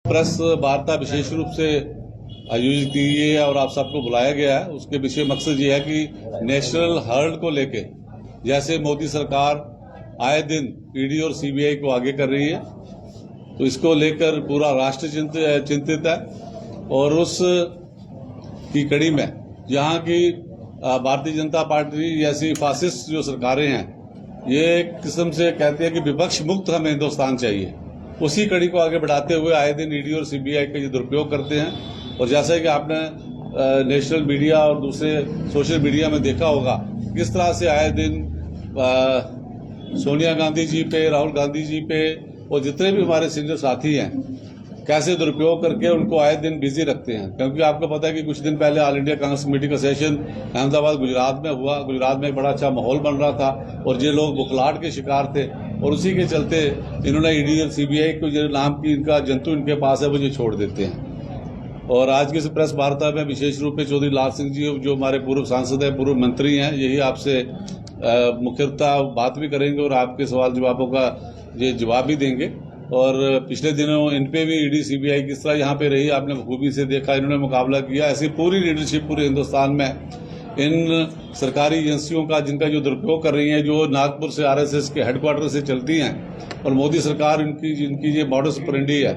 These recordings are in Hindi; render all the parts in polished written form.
प्रेस वार्ता विशेष रूप से आयोजित की गई है और आप सबको बुलाया गया है। उसके विषय मकसद ये है कि नेशनल हर्ड को लेके जैसे मोदी सरकार आए दिन ईडी और सीबीआई को आगे कर रही है, तो इसको लेकर पूरा राष्ट्र चिंतित है। और उस की कड़ी में यहाँ की भारतीय जनता पार्टी जैसी फासिस्ट जो सरकारें हैं, ये एक किस्म से कहते हैं कि विपक्ष मुक्त हमें हिंदुस्तान चाहिए। उसी कड़ी को आगे बढ़ाते हुए आए दिन ईडी और सीबीआई का ये दुरुपयोग करते हैं। और जैसा कि आपने नेशनल मीडिया और दूसरे सोशल मीडिया में देखा होगा, किस तरह से आए दिन सोनिया गांधी जी पे, राहुल गांधी जी पे और जितने भी हमारे सीनियर साथी हैं, कैसे दुरुपयोग करके उनको आए दिन बिजी रखते हैं। क्योंकि आपको पता है कि कुछ दिन पहले ऑल इंडिया कांग्रेस कमेटी का सेशन अहमदाबाद गुजरात में हुआ। गुजरात में एक बड़ा अच्छा माहौल बन रहा था और ये लोग बुखलाहट के शिकार थे और उसी के चलते इन्होंने ईडी और सीबीआई को जो नाम की इनका जंतु इनके पास है वो जो छोड़ देते हैं। और आज की इस प्रेस वार्ता में विशेष रूप से चौधरी लाल सिंह जी जो हमारे पूर्व सांसद हैं, पूर्व मंत्री हैं, यही आपसे मुख्यतः बात भी करेंगे और आपके सवाल जवाबों का ये जवाब भी देंगे। और पिछले दिनों इन पे भी ईडी सीबीआई किस तरह यहाँ पे रही आपने बखूबी से देखा, इन्होंने मुकाबला किया। ऐसी पूरी लीडरशिप पूरे हिंदुस्तान में इन सरकारी एजेंसियों का जिनका जो दुरुपयोग कर रही हैं, जो नागपुर से आरएसएस के हेडक्वार्टर से चलती हैं और मोदी सरकार जिनकी ये मॉडस ऑपरेंडी है,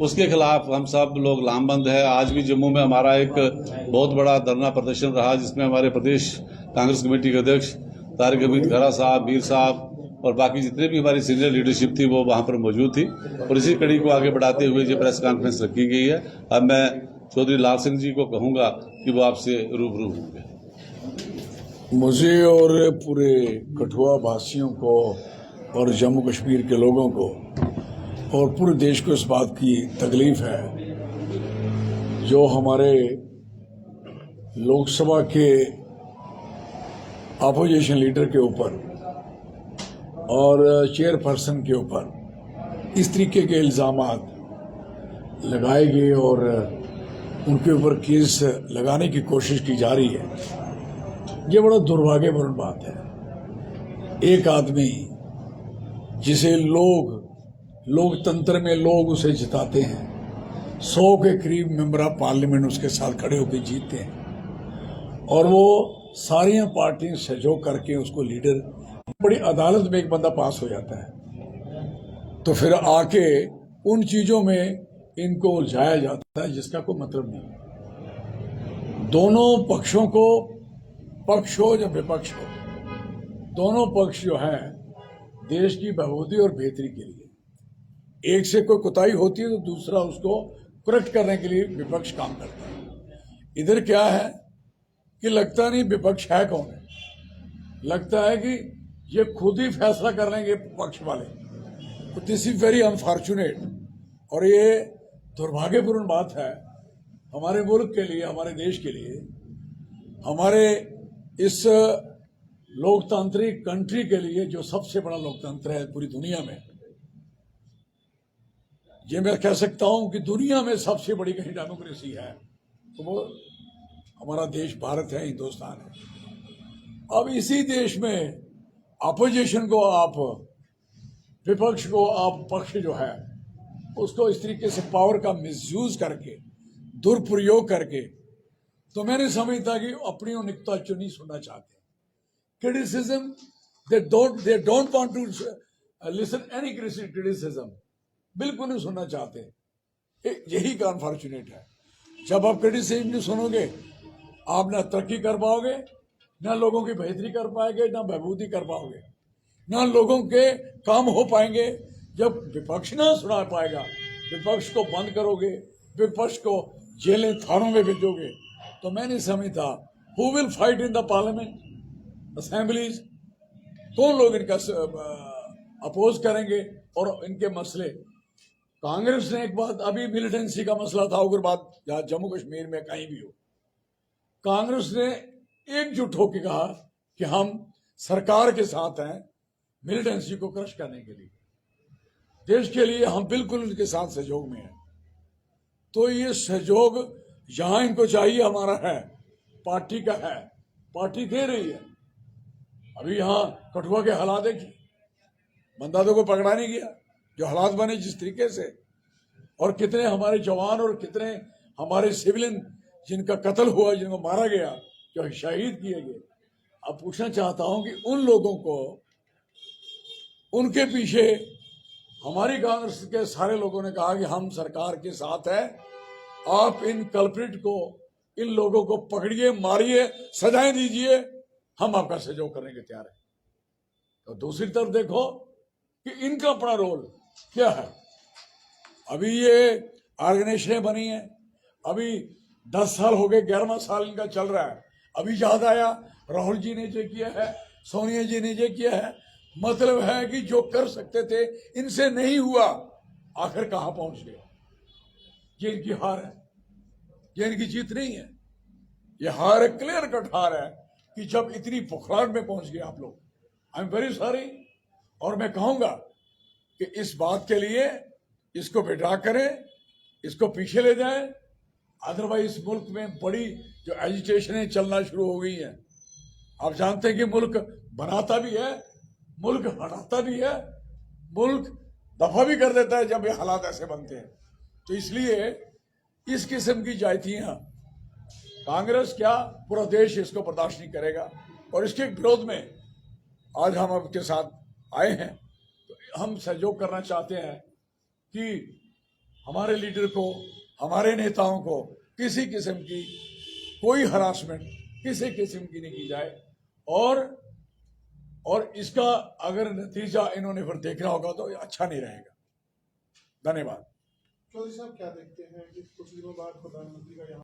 उसके खिलाफ हम सब लोग लामबंद है। आज भी जम्मू में हमारा एक बहुत बड़ा धरना प्रदर्शन रहा, जिसमें हमारे प्रदेश कांग्रेस कमेटी के अध्यक्ष तारिक हमीद खैरा साहब, मीर साहब और बाकी जितने भी हमारी सीनियर लीडरशिप थी वो वहां पर मौजूद थी। और इसी कड़ी को आगे बढ़ाते हुए ये प्रेस कॉन्फ्रेंस रखी गई है। अब मैं चौधरी लाल सिंह जी को कहूंगा कि वो आपसे रूबरू होंगे। मुझे और पूरे कठुआ वासियों को और जम्मू कश्मीर के लोगों को और पूरे देश को इस बात की तकलीफ है जो हमारे लोकसभा के अपोजिशन लीडर के ऊपर और चेयरपर्सन के ऊपर इस तरीके के इल्जामात लगाए गए और उनके ऊपर केस लगाने की कोशिश की जा रही है। ये बड़ा दुर्भाग्यपूर्ण बात है। एक आदमी जिसे लोकतंत्र में लोग उसे जिताते हैं, 100 के करीब मेंबर ऑफ पार्लियामेंट उसके साथ खड़े होकर जीतते हैं और वो सारियां पार्टियां सहयोग करके उसको लीडर, बड़ी अदालत में एक बंदा पास हो जाता है तो फिर आके उन चीजों में इनको उलझाया जाता है जिसका कोई मतलब नहीं। दोनों पक्षों को, पक्ष हो या विपक्ष हो, दोनों पक्ष जो है देश की बहबूदी और बेहतरी के लिए, एक से कोई कोताही होती है तो दूसरा उसको करेक्ट करने के लिए विपक्ष काम करता है। इधर क्या है कि लगता नहीं विपक्ष है कौन है, लगता है कि ये खुद ही फैसला कर लेंगे पक्ष वाले। तो दिस इज वेरी अनफॉर्चुनेट और ये दुर्भाग्यपूर्ण बात है हमारे मुल्क के लिए, हमारे देश के लिए, हमारे इस लोकतांत्रिक कंट्री के लिए जो सबसे बड़ा लोकतंत्र है पूरी दुनिया में। ये मैं कह सकता हूं कि दुनिया में सबसे बड़ी कहीं डेमोक्रेसी है तो वो हमारा देश भारत है, हिंदुस्तान है। अब इसी देश में अपोजिशन को आप, विपक्ष को आप, पक्ष जो है उसको इस तरीके से पावर का मिसयूज करके, दुरुपयोग करके, तो मैं नहीं समझता कि अपनी नुक्ता चुनी सुनना चाहते हैं। Criticism, they don't want to listen any criticism, बिल्कुल नहीं सुनना चाहते। यही का अनफॉर्चुनेट है। जब आप क्रिटिसिज्म नहीं सुनोगे आप ना तरक्की कर पाओगे, ना लोगों की बेहतरी कर पाएंगे, ना बहबूदी कर पाओगे, ना लोगों के काम हो पाएंगे। जब विपक्ष ना सुना पाएगा, विपक्ष को बंद करोगे, विपक्ष को जेलें थानों में भेजोगे, तो मैं नहीं समझता who will fight in the parliament assemblies, कौन लोग इनका अपोज करेंगे और इनके मसले। कांग्रेस ने एक बात, अभी मिलिटेंसी का मसला था उग्रवाद या जम्मू कश्मीर में कहीं भी हो, कांग्रेस ने एकजुट होकर कहा कि हम सरकार के साथ हैं मिलिटेंसी को क्रश करने के लिए, देश के लिए हम बिल्कुल उनके साथ सहयोग में हैं। तो ये सहयोग जहां इनको चाहिए हमारा है, पार्टी का है, पार्टी दे रही है। अभी यहां कठुआ के हालात देखिए, बंदा तो कोई पकड़ा नहीं गया, जो हालात बने जिस तरीके से, और कितने हमारे जवान और कितने हमारे सिविलियन जिनका कत्ल हुआ, जिनको मारा गया, जो शहीद किए गए। अब पूछना चाहता हूं कि उन लोगों को, उनके पीछे हमारी कांग्रेस के सारे लोगों ने कहा कि हम सरकार के साथ है, आप इन कल्प्रिट को, इन लोगों को पकड़िए, मारिए, सजाएं दीजिए, हम आपका सहयोग करने के तैयार हैं। तो दूसरी तरफ देखो कि इनका अपना रोल क्या है। अभी ये ऑर्गेनाइजेशनें बनी है, अभी 10 साल हो गए, 11वां साल इनका चल रहा है। अभी याद आया राहुल जी ने जो किया है, सोनिया जी ने जो किया है, मतलब है कि जो कर सकते थे इनसे नहीं हुआ, आखिर कहां पहुंच गए। ये इनकी हार है, ये इनकी जीत नहीं है। ये हार है, क्लियर कट हार है कि जब इतनी बुखराहट में पहुंच गए आप लोग। I am very sorry. और मैं कहूंगा कि इस बात के लिए इसको विड्रॉ करें, इसको पीछे ले जाएं, अदरवाइज इस मुल्क में बड़ी जो एजिटेशनें चलना शुरू हो गई हैं। आप जानते हैं कि मुल्क बनाता भी है, मुल्क हटाता भी है, मुल्क दफा भी कर देता है जब ये हालात ऐसे बनते हैं। तो इसलिए इस किस्म की जायतियां कांग्रेस क्या पूरा देश इसको बर्दाश्त नहीं करेगा। और इसके विरोध में आज हम आपके साथ आए हैं। तो हम सहयोग करना चाहते हैं कि हमारे लीडर को, हमारे नेताओं को किसी किस्म की कोई हरासमेंट किसी किस्म की नहीं की जाए। और इसका अगर नतीजा इन्होंने फिर देखना होगा तो अच्छा नहीं रहेगा। धन्यवाद। चौधरी साहब, क्या देखते हैं कि कुछ दिनों बाद प्रधानमंत्री का यहाँ